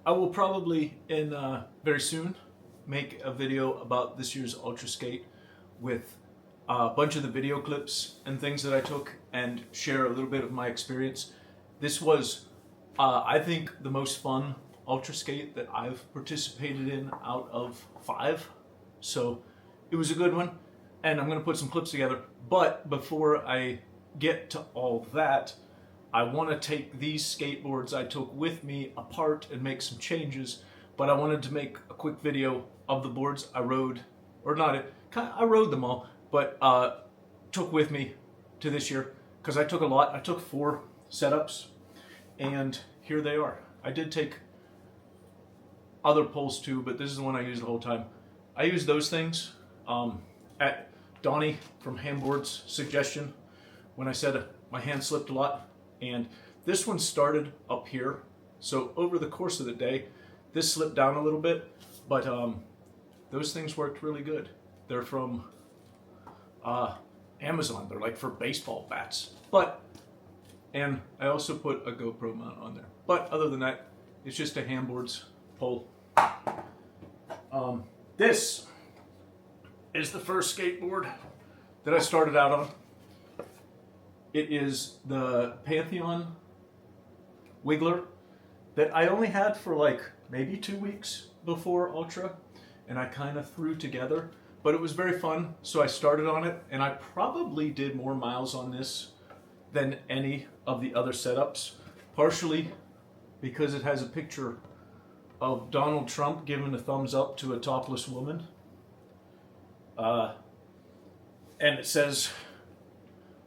I will probably very soon make a video about this year's Ultraskate with a bunch of the video clips and things that I took and share a little bit of my experience. This was, I think, the most fun Ultraskate that I've participated in out of 5. So it was a good one, and I'm going to put some clips together. But before I get to all that, I want to take these skateboards I took with me apart and make some changes, but I wanted to make a quick video of the boards I rode, or not, I rode them all, but took with me to this year, because I took a lot. I took 4 setups, and here they are. I did take other poles too, but this is the one I used the whole time. I used those things at Donnie from Handboard's suggestion when I said my hand slipped a lot. And this one started up here, so over the course of the day this slipped down a little bit, but those things worked really good. They're from Amazon. They're like for baseball bats. And I also put a GoPro mount on there, but other than that, it's just a Handboard's pole. This is the first skateboard that I started out on. It is the Pantheon Wiggler that I only had for like maybe 2 weeks before Ultra, and I kind of threw together, but it was very fun, so I started on it, and I probably did more miles on this than any of the other setups, partially because it has a picture of Donald Trump giving a thumbs up to a topless woman, and it says,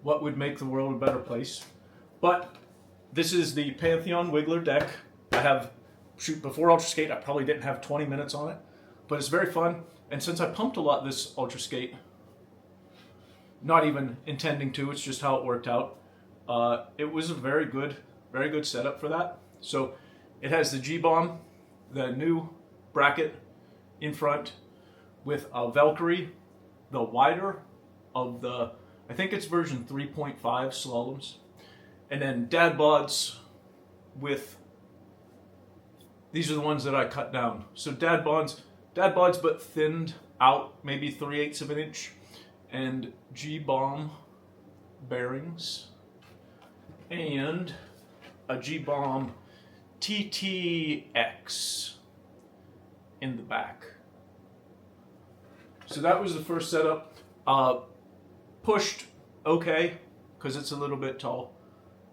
"What would make the world a better place?" But this is the Pantheon Wiggler deck. I have, before Ultraskate, I probably didn't have 20 minutes on it, but it's very fun. And since I pumped a lot this Ultraskate, not even intending to, it's just how it worked out, it was a very good setup for that. So it has the G-bomb, the new bracket in front with a Valkyrie, the wider of the, I think it's version 3.5 slaloms, and then dad bods with, these are the ones that I cut down. So dad bods but thinned out maybe 3/8 of an inch, and G-bomb bearings, and a G-bomb TTX in the back. So that was the first setup. Pushed okay, because it's a little bit tall.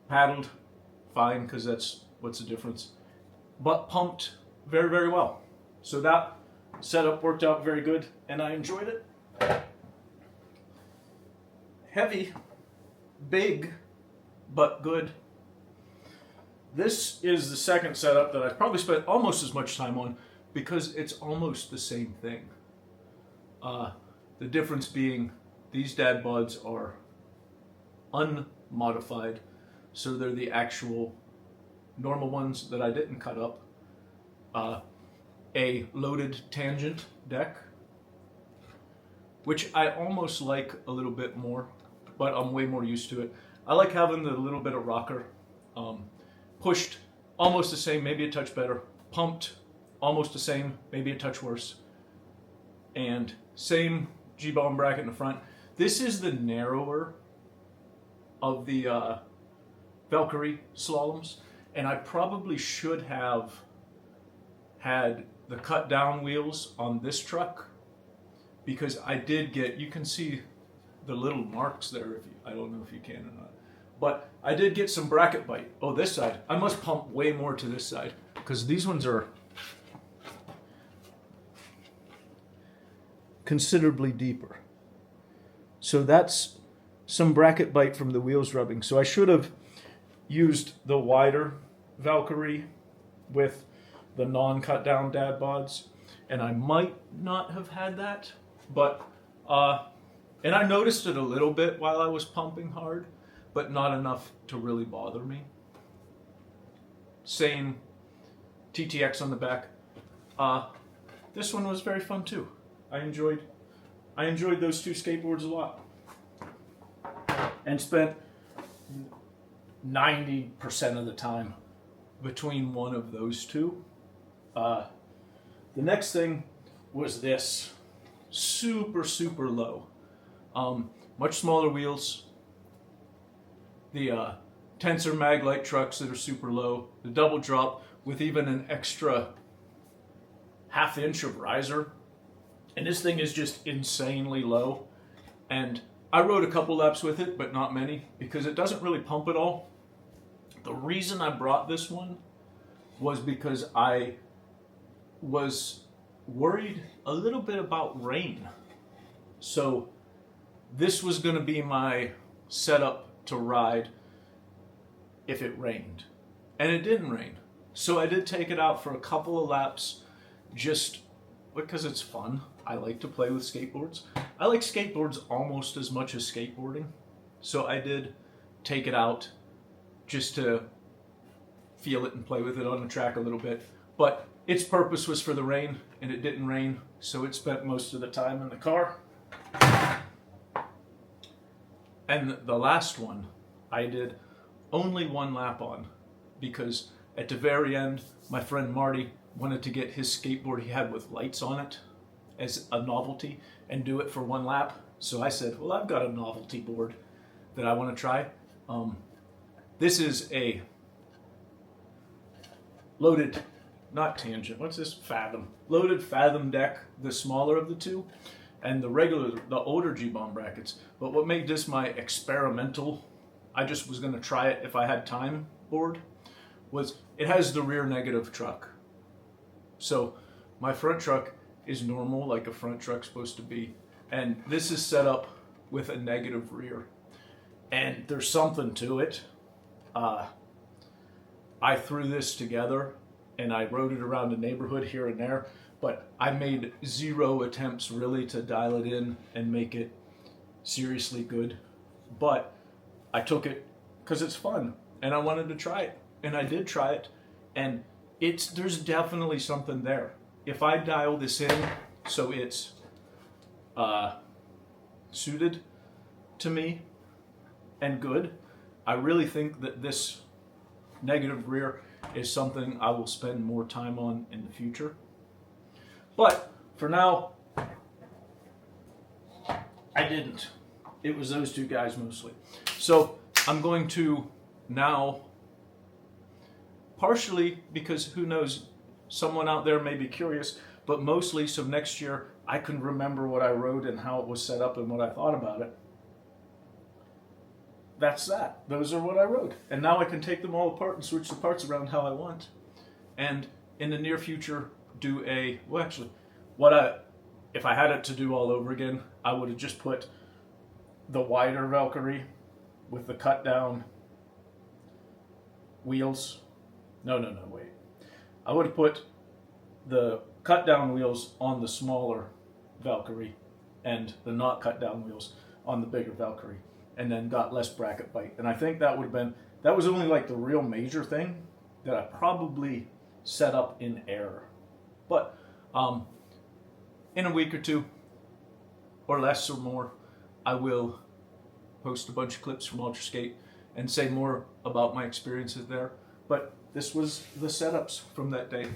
Paddled fine, because that's what's the difference. But pumped very, very well. So that setup worked out very good, and I enjoyed it. Heavy, big, but good. This is the second setup that I've probably spent almost as much time on, because it's almost the same thing. The difference being these dad bods are unmodified, so they're the actual normal ones that I didn't cut up. A loaded tangent deck, which I almost like a little bit more, but I'm way more used to it. I like having the little bit of rocker. Pushed almost the same, maybe a touch better. Pumped almost the same, maybe a touch worse. And same G-bomb bracket in the front. This is the narrower of the Valkyrie slaloms, and I probably should have had the cut down wheels on this truck, because I did get, you can see the little marks there, if you, I don't know if you can or not, but I did get some bracket bite. Oh, this side, I must pump way more to this side, because these ones are considerably deeper. So that's some bracket bite from the wheels rubbing. So I should have used the wider Valkyrie with the non-cut down dad bods, and I might not have had that, but and I noticed it a little bit while I was pumping hard, but not enough to really bother me. Same TTX on the back. This one was very fun too. I enjoyed those 2 skateboards a lot, and spent 90% of the time between one of those 2. The next thing was this, super low, much smaller wheels, the Tensor Maglite trucks that are super low, the double drop with even an extra ½ inch of riser, and this thing is just insanely low. And I rode a couple laps with it, but not many, because it doesn't really pump at all. The reason I brought this one was because I was worried a little bit about rain. So this was going to be my setup to ride if it rained. And it didn't rain. So I did take it out for a couple of laps just because it's fun. I like to play with skateboards. I like skateboards almost as much as skateboarding. So I did take it out just to feel it and play with it on the track a little bit. But its purpose was for the rain, and it didn't rain, so it spent most of the time in the car. And the last one I did only one lap on, because at the very end, my friend Marty wanted to get his skateboard he had with lights on it as a novelty and do it for one lap. So I said, well, I've got a novelty board that I want to try. This is a loaded, not tangent, what's this? Fathom. Loaded Fathom deck, the smaller of the two, and the regular, the older G-Bomb brackets. But what made this my experimental, I just was going to try it if I had time board, was it has the rear negative truck. So my front truck is normal, like a front truck's supposed to be, and this is set up with a negative rear. And there's something to it. I threw this together and I rode it around the neighborhood here and there, but I made 0 attempts really to dial it in and make it seriously good. But I took it because it's fun and I wanted to try it, and I did try it, and there's definitely something there. If I dial this in so it's suited to me and good, I really think that this negative rear is something I will spend more time on in the future. But for now, I didn't. It was those two guys mostly. So I'm going to now, partially because who knows, someone out there may be curious, but mostly so next year I can remember what I rode and how it was set up and what I thought about it. That's that. Those are what I rode. And now I can take them all apart and switch the parts around how I want. And in the near future, do a, well actually, if I had it to do all over again, I would have just put the wider Valkyrie with the cut down wheels. No, wait. I would have put the cut down wheels on the smaller Valkyrie and the not cut down wheels on the bigger Valkyrie, and then got less bracket bite. And I think that would have been, that was only like the real major thing that I probably set up in error. But in a week or two, or less or more, I will post a bunch of clips from Ultraskate and say more about my experiences there. But this was the setups from that day.